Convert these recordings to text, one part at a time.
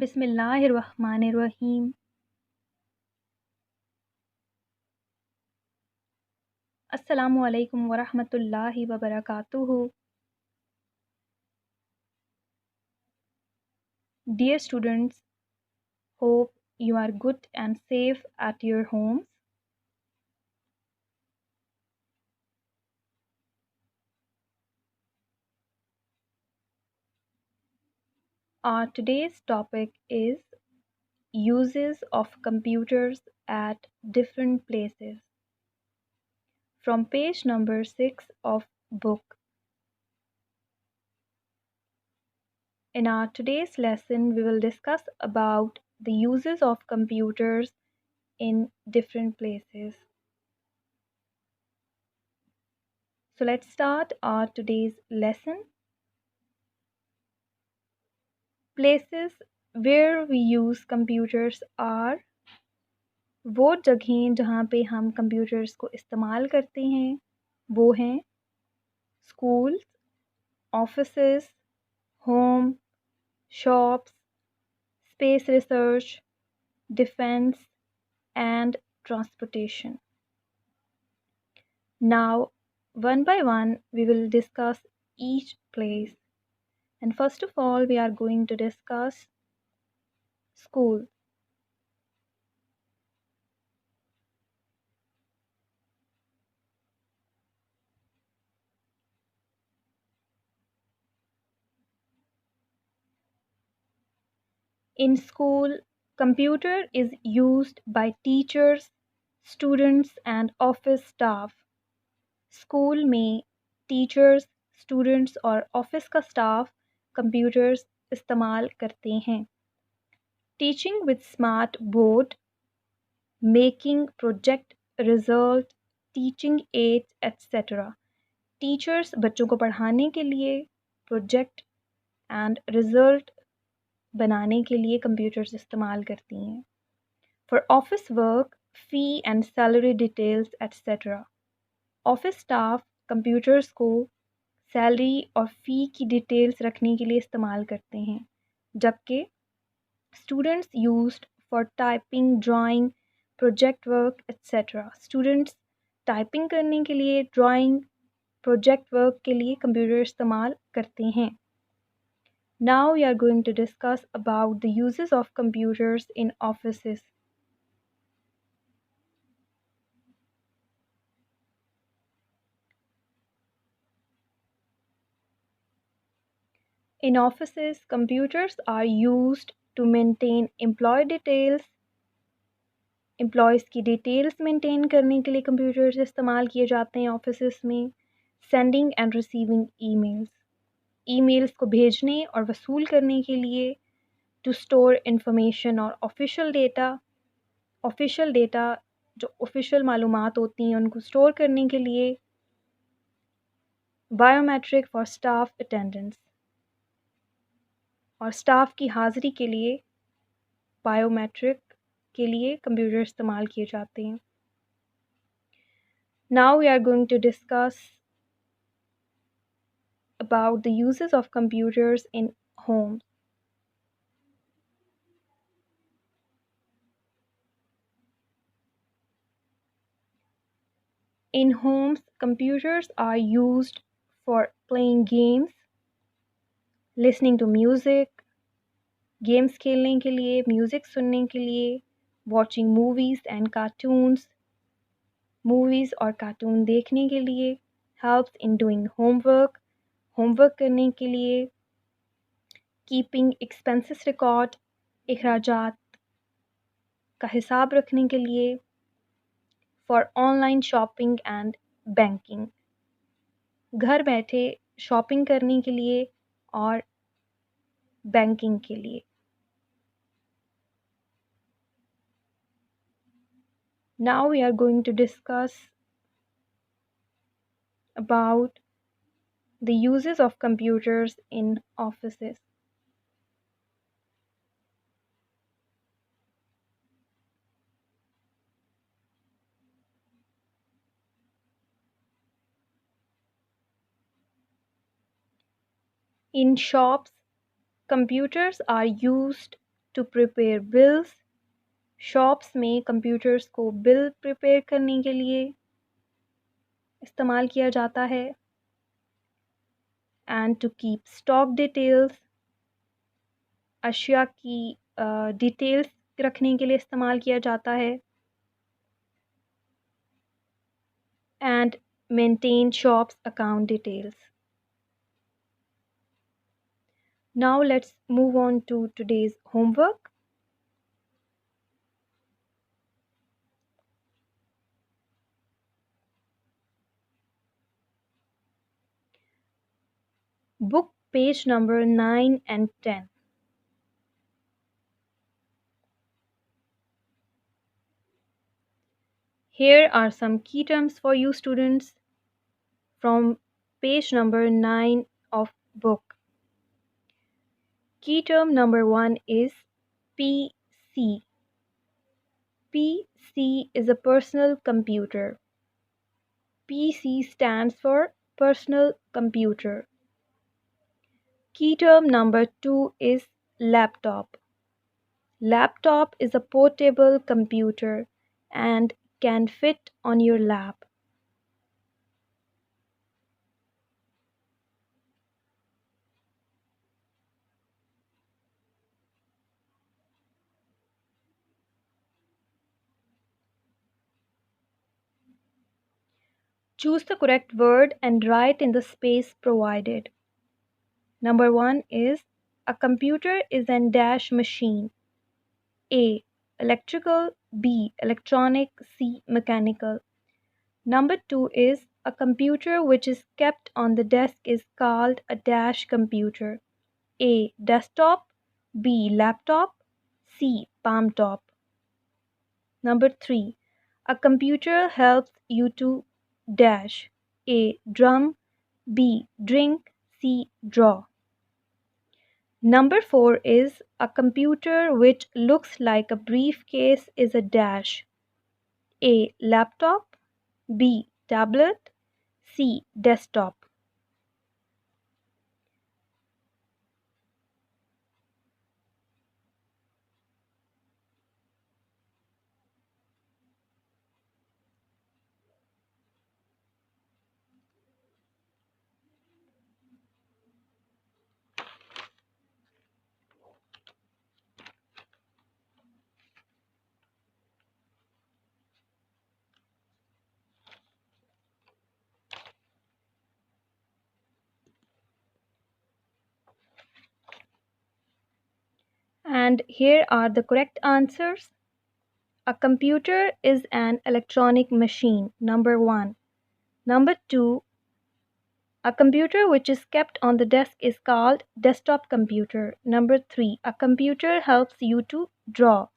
बिस्मिल्लाहिर्रहमानिर्रहीम। अस्सलामु अलैकुम वरहमतुल्लाहि वबरकातुहू। Dear students, hope you are good and safe at your homes. Our today's topic is uses of computers at different places. From page number 6 of book. In our today's lesson, we will discuss about the uses of computers in different places. So let's start our today's lesson. Places where we use computers are वो जगहें जहाँ पे हम computers को इस्तेमाल करते हैं वो हैं school, offices, home, shops, space research, defence and transportation. Now, one by one, we will discuss each place. And first of all, we are going to discuss school. In school, computer is used by teachers, students and office staff. School में teachers, students और office का staff computers इस्तेमाल करते हैं. Teaching with smart board, making project result, teaching ads etcetera. Teachers बच्चों को पढ़ाने के लिए प्रोजेक्ट एंड रिजल्ट बनाने के लिए कंप्यूटर्स इस्तेमाल करती हैं. For office work, fee and salary details etcetera. Office staff computers को सैलरी और फ़ी की डिटेल्स रखने के लिए इस्तेमाल करते हैं, जबकि students used for typing, drawing, project work etcetera. Students typing करने के लिए, ड्राइंग, प्रोजेक्ट वर्क के लिए कंप्यूटर इस्तेमाल करते हैं. Now we are going to discuss about the uses of computers in offices. In offices, computers are used to maintain employee details. Employees की details maintain करने के लिए कंप्यूटर्स इस्तेमाल किए जाते हैं ऑफिसेस में. Sending end receiving emails, emails को भेजने और वसूल करने के लिए. टू स्टोर इंफॉर्मेशन और ऑफिशियल डेटा जो ऑफिशियल मालूमात होती हैं उनको स्टोर करने के लिए. बायोमेट्रिक फॉर स्टाफ अटेंडेंस, और स्टाफ की हाज़िरी के लिए बायोमेट्रिक के लिए कंप्यूटर इस्तेमाल किए जाते हैं. Now we are going to discuss about the uses of computers in homes. In homes, computers are used for playing games, listening to music, games खेलने के लिए, music सुनने के लिए, watching movies and cartoons, movies और cartoon देखने के लिए, helps in doing homework करने के लिए, keeping expenses record, इखराजात का हिसाब रखने के लिए, for online shopping and banking, घर बैठे शॉपिंग करने के लिए और बैंकिंग के लिए. Now we are going to discuss about the uses of computers in offices. In shops, computers are used to prepare bills. Shops में कंप्यूटर्स को बिल प्रिपेयर करने के लिए इस्तेमाल किया जाता है. And to keep stock details, अशिया की डिटेल्स रखने के लिए इस्तेमाल किया जाता है. And maintain shops account details. Now let's move on to today's homework. Book page number 9 and 10. Here are some key terms for you students from page number 9 of book. Key term number 1 is PC. PC is a personal computer. PC stands for personal computer. Key term number 2 is laptop. Laptop is a portable computer and can fit on your lap. Choose the correct word and write in the space provided. Number 1 is a computer is an dash machine. A. Electrical. B. Electronic. C. Mechanical. Number 2 is a computer which is kept on the desk is called a dash computer. A. Desktop. B. Laptop. C. Palm top. Number 3. A computer helps you to dash. A. Drum. B. Drink. C. Draw. Number 4 is a computer which looks like a briefcase is a dash. A. Laptop. B. Tablet. C. Desktop. And here are the correct answers. A computer is an electronic machine. Number 1. Number 2. A computer which is kept on the desk is called desktop computer. Number 3. A computer helps you to draw.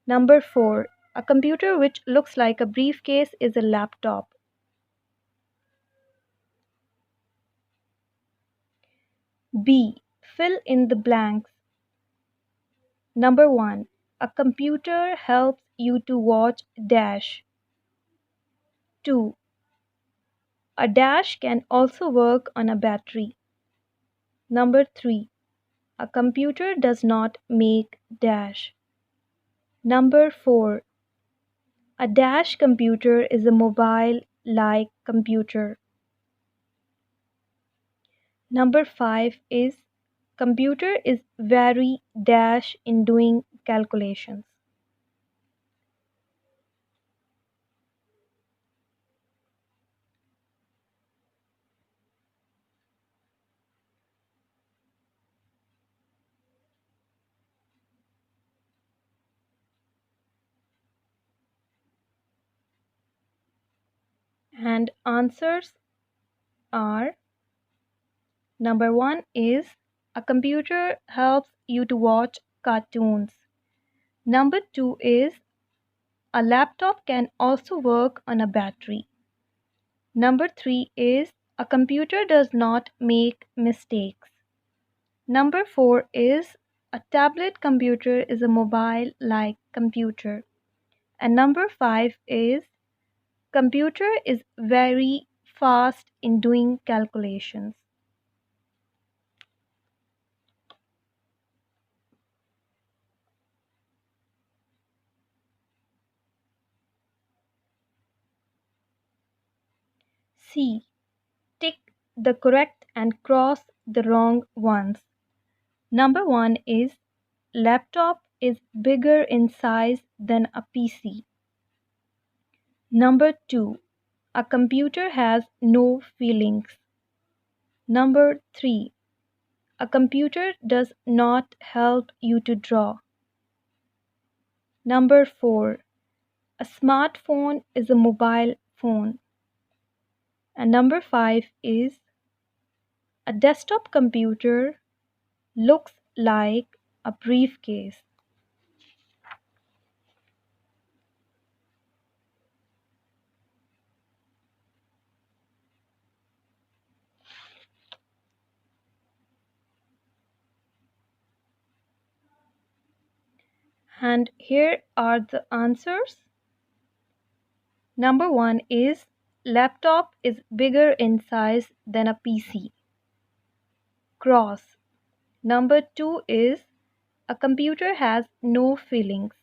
Number 4. A computer which looks like a briefcase is a laptop. B. Fill in the blanks. Number 1. A computer helps you to watch dash. 2. A dash can also work on a battery. Number 3. A computer does not make dash. Number 4. A dash computer is a mobile-like computer. Number 5 is computer is very dash in doing calculations. And answers are: number 1 is a computer helps you to watch cartoons. Number 2 is a laptop can also work on a battery. Number 3 is a computer does not make mistakes. Number 4 is a tablet computer is a mobile like computer. And number 5 is computer is very fast in doing calculations. C. Tick the correct and cross the wrong ones. Number 1 is laptop is bigger in size than a PC. Number 2, a computer has no feelings. Number 3, a computer does not help you to draw. Number 4, a smartphone is a mobile phone. And number 5 is a desktop computer looks like a briefcase. And here are the answers. Number 1 is laptop is bigger in size than a PC. Cross. Number 2 is a computer has no feelings.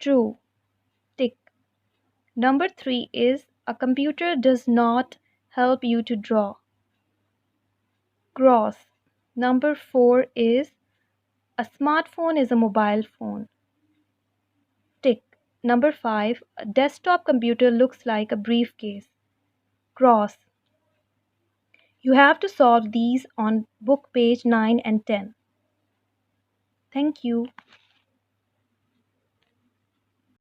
True. Tick. Number 3 is a computer does not help you to draw. Cross. Number 4 is a smartphone is a mobile phone. Tick. Number 5, a desktop computer looks like a briefcase. Cross. You have to solve these on book page 9 and 10. Thank you.